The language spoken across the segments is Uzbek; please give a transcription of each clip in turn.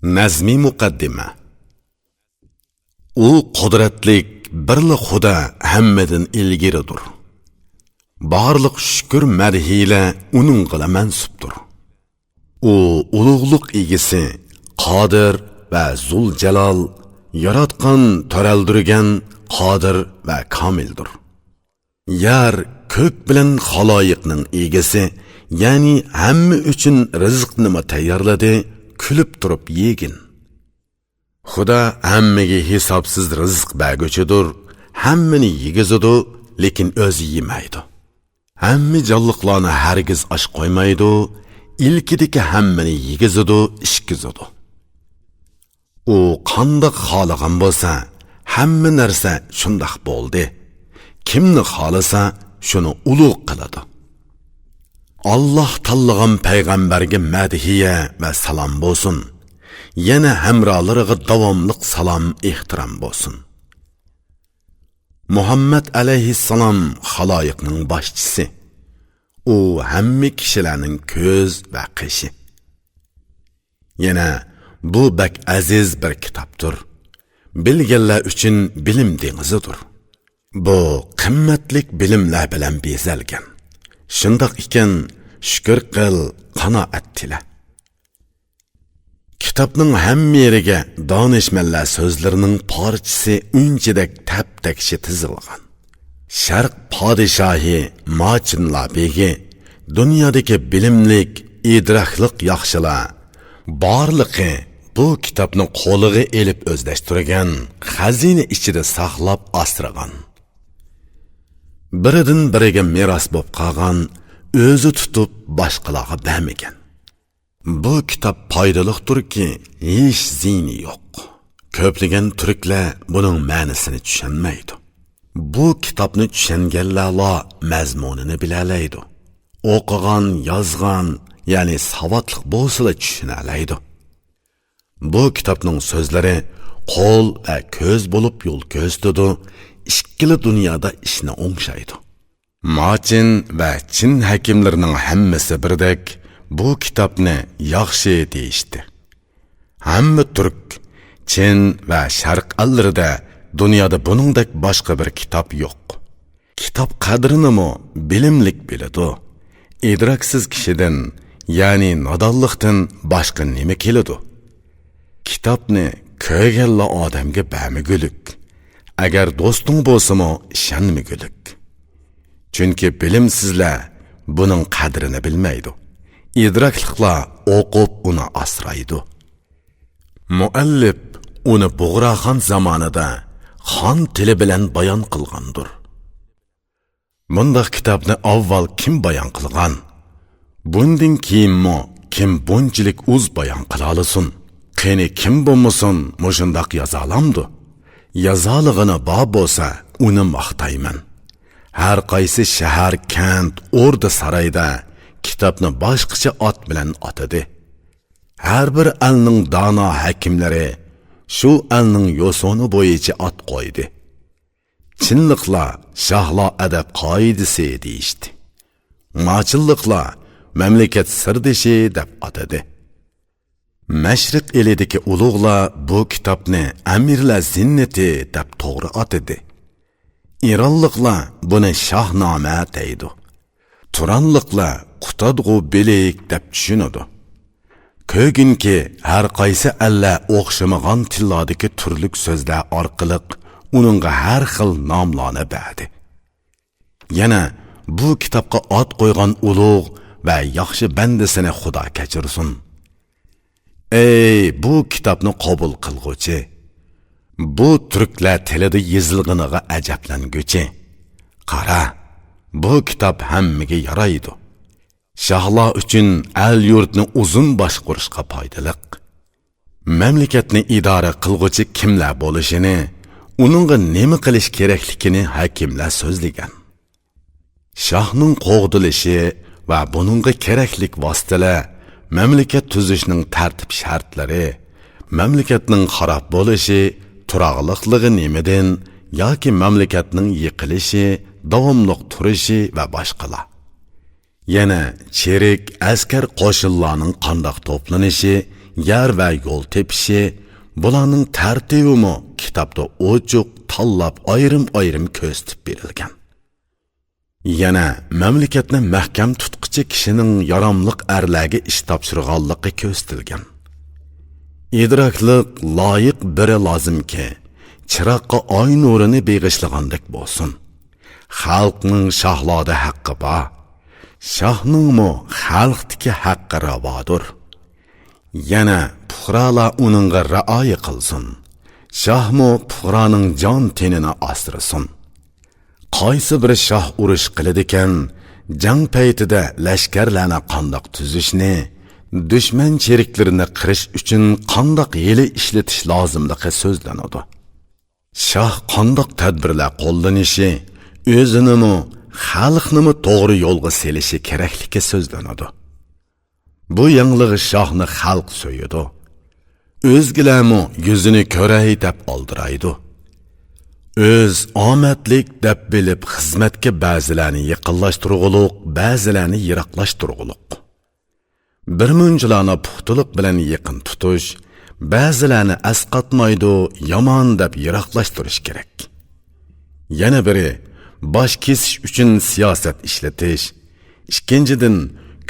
Nazmi muqaddima. U qudratlik birli Xudo hammadan ilgaridir. Barliq shukr madhiyle uningga mansubdir. U ulug'liq egisi, qodir va zul jalol, yaratgan, taraldirgan, qodir va komildir. Yer ko'k bilan xaloyiqning egisi, ya'ni hamma uchun rizqni tayyorladi, kulib turib yegin. Xudo hammaga hisobsiz rizq berguchidir, hammani yegizidu, lekin o'zi yemaydi. Hamma jonliqlarni hargiz osh qo'ymaydi, ilkidagi hammani yegizidu, ishkizidu. U qandoq xohlagan bo'lsa, hamma narsa shundoq bo'ldi. Kimni xohlasa, shuni ulug' qiladi. Allah tanlagan payg'ambarga madhiya va salom bo'lsin. Yana hamrohlariga davomliq salom, ehtirom bo'lsin. Muhammad alayhissalom xaloyiqning boshchisi. U hamma kishilarning ko'z va qishi. Yana bu bak aziz bir kitobdir. Bilganlar uchun bilim dengizidir. Bu qimmatlik bilimlar bilan bezalgan. Shundoq ekan, shukr qil, qanoat tila. Kitobning hamma yeriga donishmandlar so'zlarining parchasi unchidek tap-takshi tizilgan. Sharq podshohi Machinlar begi dunyodagi bilimlik, idroqliq yaxshilar borliqi bu kitobni qo'liga elib o'zlashtirgan, xazina ichida saqlab asragan. Biridan biriga meros bo'lib qolgan, o'zi tutib boshqalarga bermagan. Bu kitob foydaliqdirki, hech ziyni yo'q. Ko'plagan turklar buning ma'nosini tushunmaydi. Bu kitobni tushunganlar mazmunini bilalaydi. O'qigan, yozgan, ya'ni savodli bo'lsa tushunalaydi. Bu kitobning so'zlari qo'l va ko'z bo'lib yo'l ko'rsatadi, ikkili dunyoda ishni o'ngshaydi. Machin va Chin hakimlarining hammasi birdek bu kitobni yaxshi deyishdi. Hamma turk, Chin va Sharq allarida dunyoda buningdek boshqa bir kitob yo'q. Kitob qadrini bilimlik biladi. Idroksiz kishidan, ya'ni nodonlikdan boshqa nima keladi? Kitobni ko'rganlar odamga bermagulik. Agar do'sting bo'lsa-mo, ishonmagulik. Chunki bilimsizlar buning qadrini bilmaydi. İdraklıqlar o'qib uni asraydi. Muallif uni Bug'roxon zamonida xon tili bilan bayon qilgandir. Bundaq kitobni avval kim bayon qilgan? Bundan keyinmi kim bunchalik o'z bayon qila olsin? Qani kim bo'lmasin, mushundaq yoza olamdi? Yozalig'ini bor bo'lsa, uni maqtayman. Har qaysi shahar, kent, o'rda saroyda kitobni boshqacha ot bilan otadi. Har bir elning dono hakimlari shu elning yo'soni bo'yicha ot qo'ydi. Chinliqlar shohlar adab qoidasi deyishdi. Machinliqlar mamlakat sirdishi deb atadi. Mashriq elidagi ulug'lar bu kitobni amirlar zinnati deb to'g'ri atadi. Ironliklar buni shohnoma deydi. Turanliklar qutadg'u bilik deb tushunadi. Ko'ginki har qaysi alla o'xshamagan tillardagi turlik so'zlar orqali uningga har xil nomlarni berdi. Yana bu kitobga ot qo'ygan ulug' va yaxshi bandasini Xudo kechirsin. Ey bu kitobni qabul qilguvchi, bu turklar tilida yozilganiga ajablanguchi. Qara, bu kitob hammaga yaraydi. Shohlar uchun el yurtni uzun boshqarishga foydali. Mamlakatni idora qilguvchi kimlar bo'lishini, uningga nima qilish kerakligini hakimlar so'zlagan. Shohning qo'g'dilishi va buningga keraklik vositalar, mamlakat tuzishning tartib shartlari, mamlakatning xarob bo'lishi, turaqliqligi nimidan yoki mamlakatning yiqilishi, davomli turishi va boshqalar. Yana cherik askar qo'shinlarning qandoq to'planishi, yer va yo'l tepishi, bularning tartibimi kitobda ochiq tanlab ayrim ko'rsatib berilgan. Yana mamlakatni mahkam tutqichi kishining yaramliq erlarga ish topshirganligi ko'rsatilgan. İdraklik loyiq biri lozimki, chiroqqa oy nurini beg'ishlagandek bo'lsin. Xalqning shohlarda haqqi bor. Shohningmi xalqdagi haqqi ravodir. Yana puhrolar uningga rioya qilsin. Shohmi puhroning jon tenini asrasin. Qaysi bir shoh urush qiladigan, jang paytida lashkarlarni qandoq tuzishni, dushman sheriklarini qirish uchun qandoq hiyla ishlatish lozimligi so'zlanadi. Shoh qandoq tadbirlar qo'llanishi, o'zinimi, xalqnimi to'g'ri yo'lga selishi kerakligi so'zlanadi. Bu yangilig'i shohni xalq so'yadi. O'zgilarmi yuzini ko'ray deb oldiraydi. Öz omadlik deb bilib xizmatga ba'zilarni yaqinlashtirgulik, ba'zilarni yiroqlashtirgulik. Bir munchilarni puxtalik bilan yaqin tutish, ba'zilarni asqatmaydi, yomon deb yiroqlashtirish kerak. Yana biri bosh kesish uchun siyosat ishlatish, ikkinchidan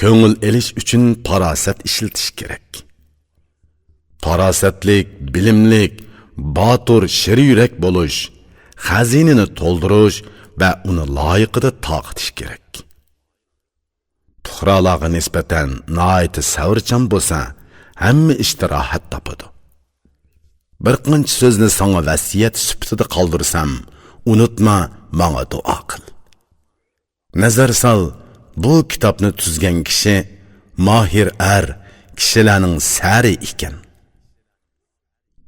ko'ngil elish uchun farosat ishlatish kerak. Farosatlik, bilimlik, botur, shir yurak bo'lish, xazinini to'ldirish va uni loyiqida taqitish kerak. Puhrolarga nisbatan noit savrchan bo'lsa, hamma ishda rohat topadi. Bir qancha so'zni sana vasiyat sifatida qoldirsam, unutma, menga duo qil. Nazar sol, bu kitobni tuzgan kishi mohir kishilarning sari ekan.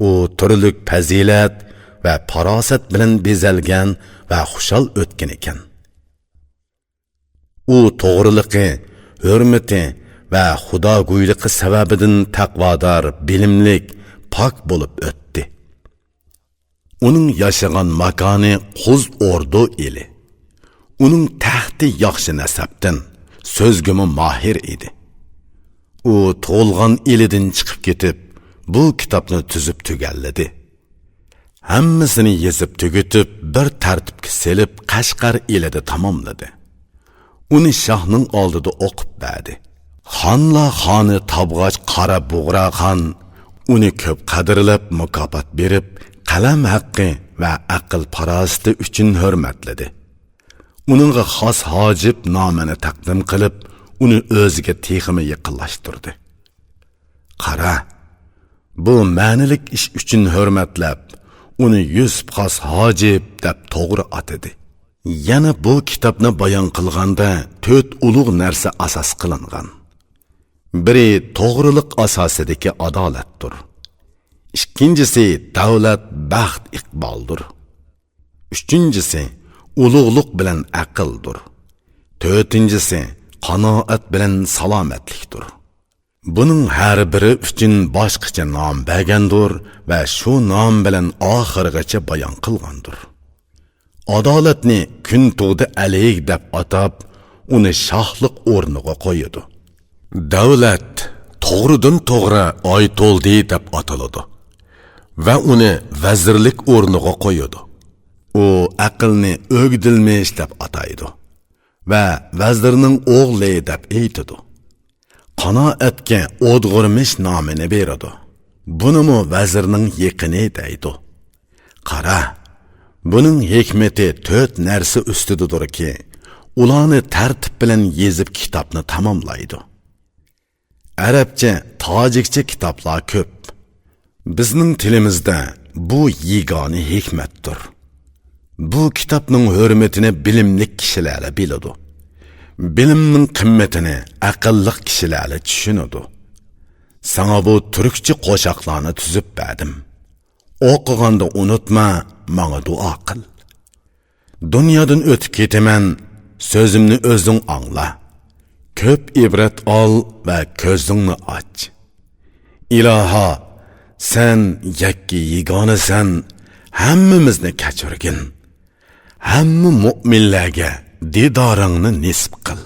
U turli fazilat va farosat bilan bezalgan va xushal o'tgan ekan. U to'g'riligi, hurmati va xudogo'yligi sababidan taqvodor, bilimlik, pok bo'lib o'tdi. Uning yashagan makoni Qo'z Ordu eli. Uning taxti yaxshi nasabdan, so'zgimi mahir edi. U tug'ilgan elidan chiqib ketib, bu kitobni tuzib tugalladi. Hammasini yezib tugutib, bir tartibga selib, Qashqar elida tamomladi. Uni shohning oldida o'qib berdi. Xonlar xoni Tabg'och Qora Bug'ra xon uni ko'p qadrlab, mukofot berib, qalam haqqi va aql farosati uchun hurmatladi. Uningga xos hojib nomini taqdim qilib, uni o'ziga texmi yaqinlashtirdi. Qara, bu ma'nilik ish uchun hurmatlab, uni Yusuf xos hojib deb to'g'ri atadi. Yana bu kitobni bayon qilganda 4 ulug' narsa asos qilingan. Biri to'g'rilik asosidagi adolatdir. Ikkinchisi davlat, baxt, iqboldir. Uchinchisi ulug'lik bilan aqldir. To'rtinchisi qanoat bilan salomatlikdir. Buning har biri uchun boshqacha nom bergandir va shu nom bilan oxirigacha bayon qilgandir. Adolatni kun tug'di alayk deb atab, uni shohlik o'rniga qo'yadi. Davlat to'g'ridan to'g'ri oy to'ldi deb ataladi va uni vazirlik o'rniga qo'yadi. U aqlni o'gdilmish deb ataydi va vazirning o'g'li deb aytadi. Qanoatga o'dg'irmish nomini beradi. Bunimi vazirning yaqini deydi. Qara, buning hikmati 4 narsa ustidadirki, ularni tartib bilan yezib kitobni tamomlaydi. Arabcha, tojikcha kitoblar ko'p. Bizning tilimizda bu yegona hikmatdir. Bu kitobning hurmatini bilimli kishilar biladi. Bilimning qimmatini aqlli kishilar tushunadi. Sana bu turkcha qo'shoqlarni tuzib berdim. O'qiganda unutma, menga duo qil. Dunyodan o'tib ketaman, so'zimni o'zing angla. Ko'p ibrat ol va ko'zingni och. Iloho, sen yakki yegonasan, hammamizni kechirgin. Hamma mu'minlarga didoringni nisb qil.